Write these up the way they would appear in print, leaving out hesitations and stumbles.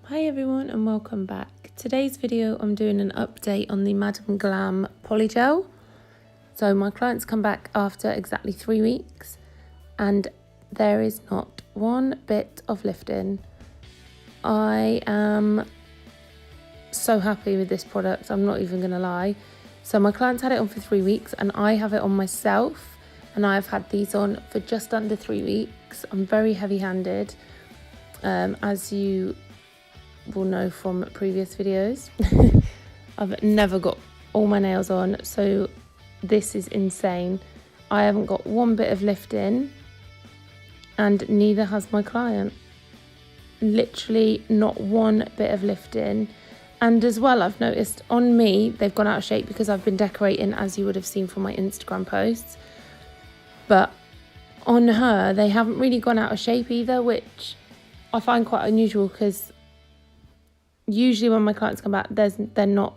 Hi everyone and welcome back. Today's video I'm doing an update on the Madam Glam Polygel. So my client's come back after exactly 3 weeks and there is not one bit of lifting. I am so happy with this product, I'm not even gonna lie. So my client's had it on for 3 weeks and I have it on myself, and I've had these on for just under 3 weeks. I'm very heavy-handed, as you will know from previous videos. I've never got all my nails on, so this is insane. I haven't got one bit of lifting and neither has my client. Literally not one bit of lifting. And as well, I've noticed on me they've gone out of shape because I've been decorating, as you would have seen from my Instagram posts, but on her they haven't really gone out of shape either, which I find quite unusual because usually when my clients come back, they're not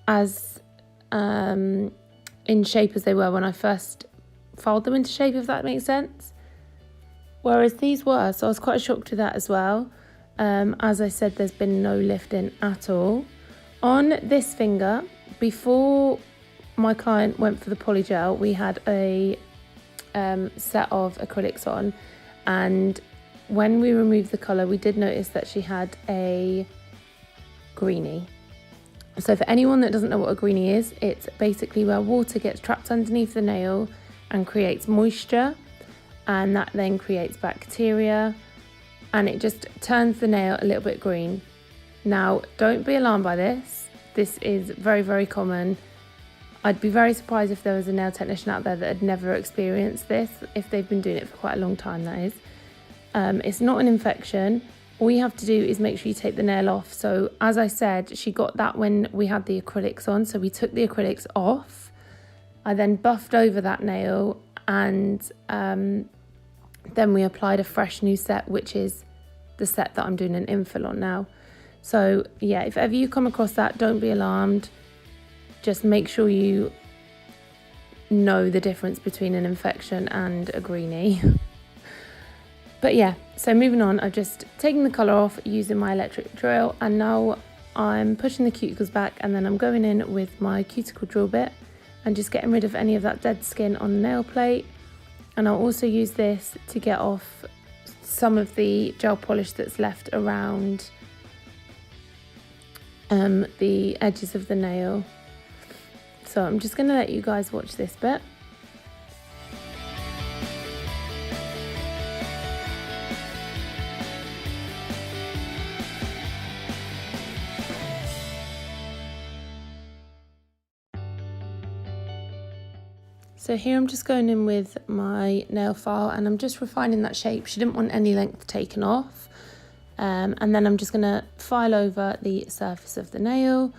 as in shape as they were when I first filed them into shape, if that makes sense. Whereas these were, so I was quite shocked with that as well. As I said, there's been no lifting at all. On this finger, before my client went for the polygel, we had a set of acrylics on, and when we removed the colour, we did notice that she had a greenie. So for anyone that doesn't know what a greenie is, it's basically where water gets trapped underneath the nail and creates moisture, and that then creates bacteria, and it just turns the nail a little bit green. Now, don't be alarmed by this. This is very, very common. I'd be very surprised if there was a nail technician out there that had never experienced this, if they've been doing it for quite a long time, that is. It's not an infection. All you have to do is make sure you take the nail off. So as I said, she got that when we had the acrylics on. So we took the acrylics off. I then buffed over that nail, and then we applied a fresh new set, which is the set that I'm doing an infill on now. So yeah, if ever you come across that, don't be alarmed. Just make sure you know the difference between an infection and a greenie. But yeah, so moving on, I've just taken the colour off using my electric drill, and now I'm pushing the cuticles back, and then I'm going in with my cuticle drill bit and just getting rid of any of that dead skin on the nail plate. And I'll also use this to get off some of the gel polish that's left around the edges of the nail. So I'm just going to let you guys watch this bit. So here I'm just going in with my nail file and I'm just refining that shape. She didn't want any length taken off. And then I'm just going to file over the surface of the nail.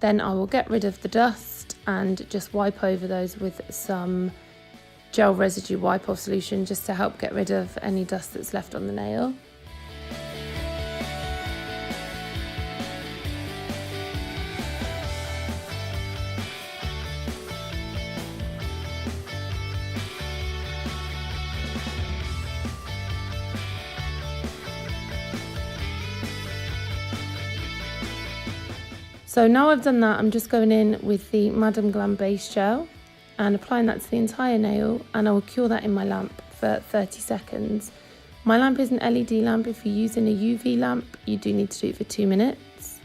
Then I will get rid of the dust and just wipe over those with some gel residue wipe-off solution, just to help get rid of any dust that's left on the nail. So now I've done that, I'm just going in with the Madam Glam base gel and applying that to the entire nail, and I will cure that in my lamp for 30 seconds. My lamp is an LED lamp. If you're using a UV lamp, you do need to do it for 2 minutes.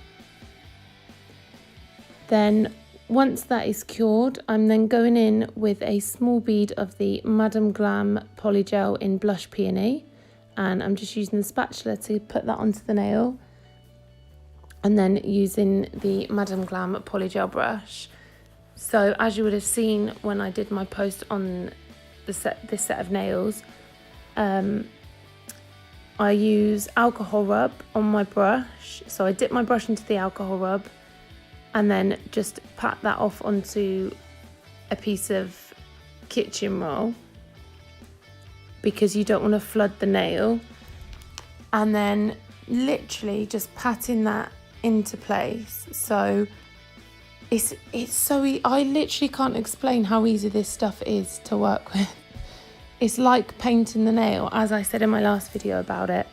Then once that is cured, I'm then going in with a small bead of the Madam Glam Polygel in Blush Peony, and I'm just using the spatula to put that onto the nail, and then using the Madam Glam Polygel brush. So as you would have seen when I did my post on this set of nails, I use alcohol rub on my brush. So I dip my brush into the alcohol rub and then just pat that off onto a piece of kitchen roll, because you don't want to flood the nail, and then literally just patting that into place. So it's so I literally can't explain how easy this stuff is to work with. It's like painting the nail, as I said in my last video about it.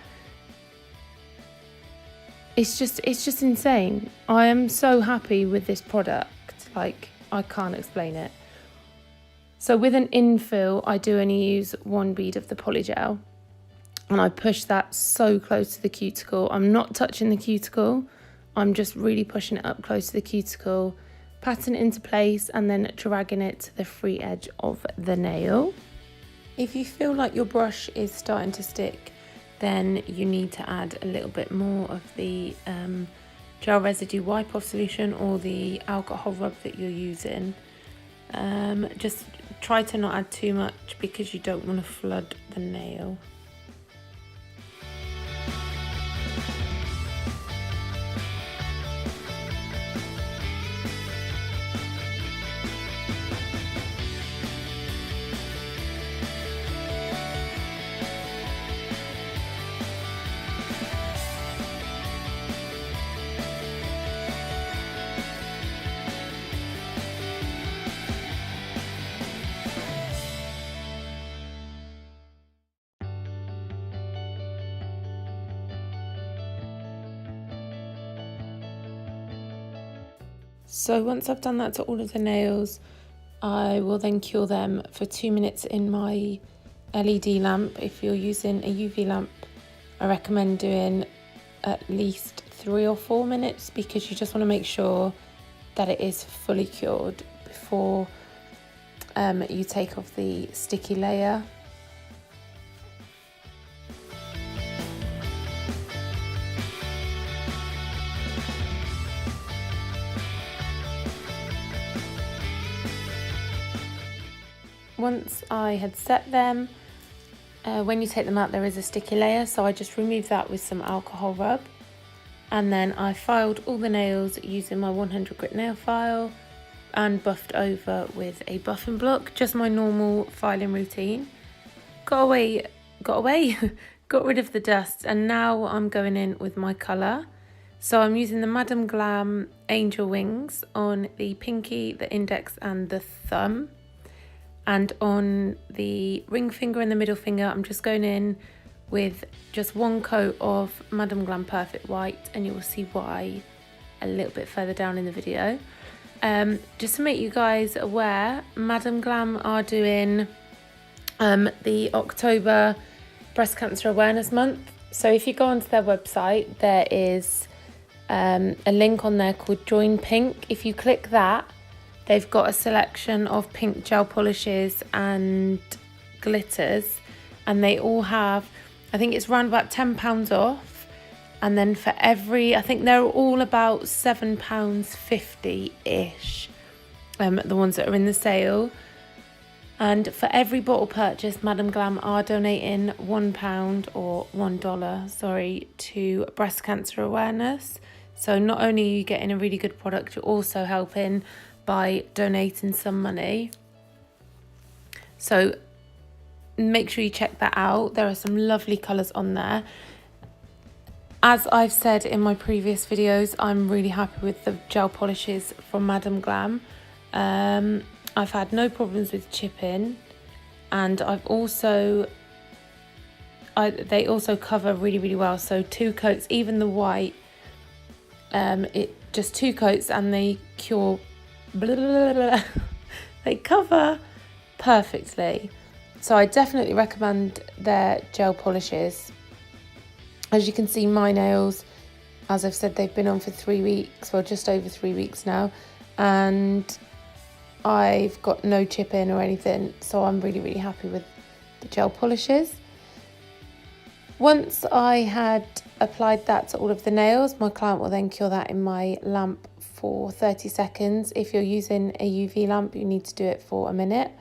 it's just insane. I am so happy with this product, like I can't explain it. So with an infill, I do only use one bead of the polygel, and I push that so close to the cuticle. I'm not touching the cuticle, I'm just really pushing it up close to the cuticle, patting it into place and then dragging it to the free edge of the nail. If you feel like your brush is starting to stick, then you need to add a little bit more of the gel residue wipe off solution or the alcohol rub that you're using. Just try to not add too much because you don't want to flood the nail. So once I've done that to all of the nails, I will then cure them for 2 minutes in my LED lamp. If you're using a UV lamp, I recommend doing at least 3 or 4 minutes because you just want to make sure that it is fully cured before you take off the sticky layer. Once I had set them, when you take them out there is a sticky layer, so I just removed that with some alcohol rub, and then I filed all the nails using my 100 grit nail file and buffed over with a buffing block, just my normal filing routine. Got rid of the dust, and now I'm going in with my colour. So I'm using the Madam Glam Angel Wings on the pinky, the index and the thumb. And on the ring finger and the middle finger, I'm just going in with just one coat of Madam Glam Perfect White, and you will see why a little bit further down in the video. Just to make you guys aware, Madam Glam are doing the October Breast Cancer Awareness Month. So if you go onto their website, there is a link on there called Join Pink. If you click that, they've got a selection of pink gel polishes and glitters, and they all have, I think it's around about £10 off. And then for every, I think they're all about £7.50-ish, the ones that are in the sale. And for every bottle purchase, Madam Glam are donating £1 or $1, sorry, to breast cancer awareness. So not only are you getting a really good product, you're also helping by donating some money. So make sure you check that out. There are some lovely colours on there. As I've said in my previous videos, I'm really happy with the gel polishes from Madam Glam. I've had no problems with chipping, and I've also they also cover really well. So 2 coats, even the white, just 2 coats and they cure blah, blah, blah, blah. They cover perfectly. So I definitely recommend their gel polishes. As you can see, my nails, as I've said, they've been on for 3 weeks, well, just over 3 weeks now, and I've got no chipping or anything, so I'm really happy with the gel polishes. Once I had applied that to all of the nails, my client will then cure that in my lamp for 30 seconds. If you're using a UV lamp, you need to do it for a minute.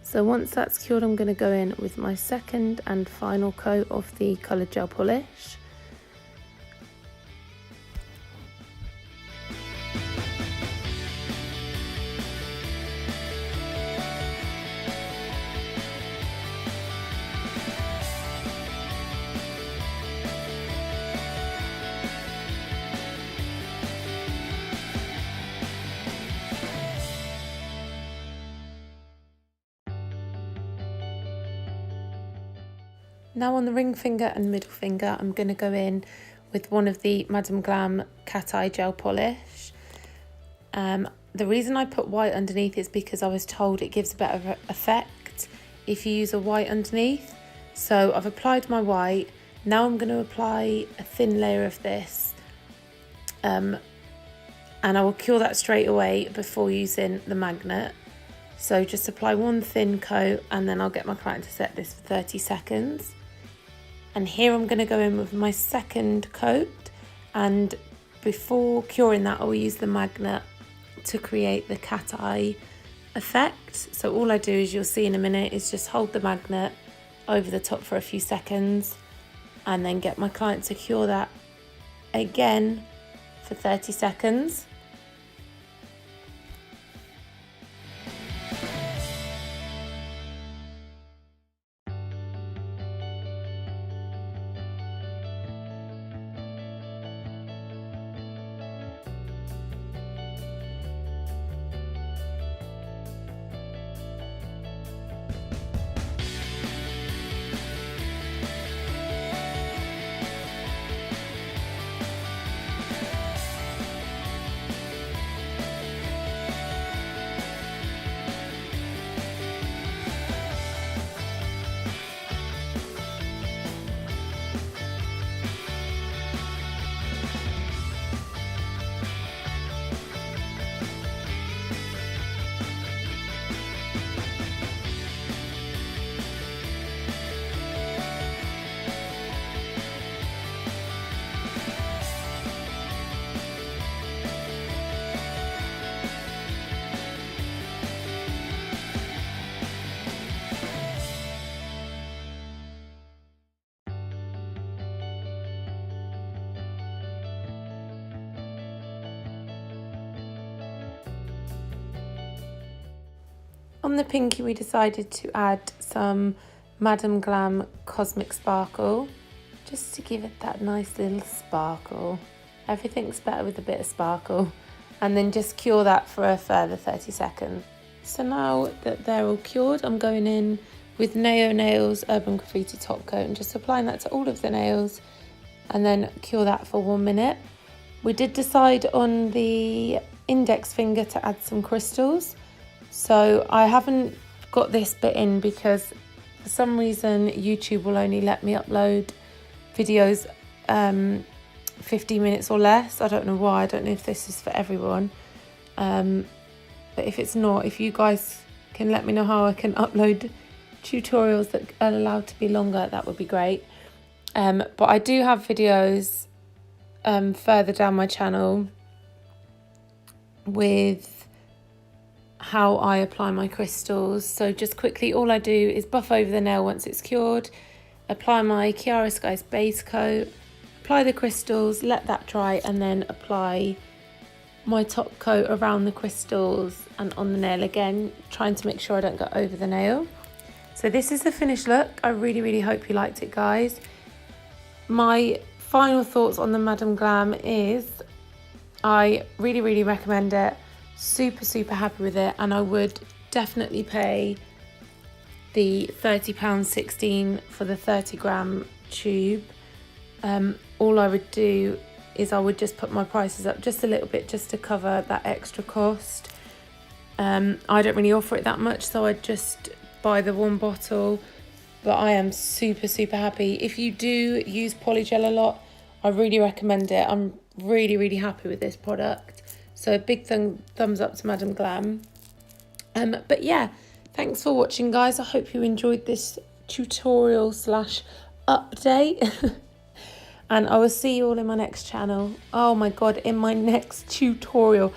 So once that's cured, I'm going to go in with my second and final coat of the coloured gel polish. Now on the ring finger and middle finger, I'm going to go in with one of the Madam Glam Cat Eye Gel Polish. The reason I put white underneath is because I was told it gives a better effect if you use a white underneath. So I've applied my white. Now I'm going to apply a thin layer of this. And I will cure that straight away before using the magnet. So just apply one thin coat and then I'll get my client to set this for 30 seconds. And here I'm going to go in with my second coat, and before curing that I'll use the magnet to create the cat eye effect. So all I do, is you'll see in a minute, is just hold the magnet over the top for a few seconds and then get my client to cure that again for 30 seconds. On the pinky we decided to add some Madam Glam Cosmic Sparkle, just to give it that nice little sparkle. Everything's better with a bit of sparkle. And then just cure that for a further 30 seconds. So now that they're all cured, I'm going in with Neo Nails Urban Graffiti Top Coat and just applying that to all of the nails and then cure that for 1 minute. We did decide on the index finger to add some crystals. So I haven't got this bit in because for some reason YouTube will only let me upload videos 15 minutes or less. I don't know why. I don't know if this is for everyone. But if it's not, if you guys can let me know how I can upload tutorials that are allowed to be longer, that would be great. But I do have videos further down my channel with how I apply my crystals. So just quickly, all I do is buff over the nail once it's cured, apply my Chiaroscuro base coat, apply the crystals, let that dry, and then apply my top coat around the crystals and on the nail again, trying to make sure I don't go over the nail. So this is the finished look. I really hope you liked it, guys. My final thoughts on the Madam Glam is I really recommend it. Super happy with it, and I would definitely pay the £30.16 for the 30-gram tube. All I would do is I would just put my prices up just a little bit just to cover that extra cost. I don't really offer it that much, so I'd just buy the one bottle, but I am super happy. If you do use Polygel a lot, I really recommend it. I'm really happy with this product. So a big thumbs up to Madam Glam. But yeah, thanks for watching, guys. I hope you enjoyed this tutorial / update. And I will see you all in my next channel. Oh my God, in my next tutorial.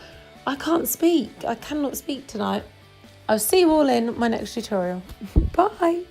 I can't speak. I cannot speak tonight. I'll see you all in my next tutorial. Bye.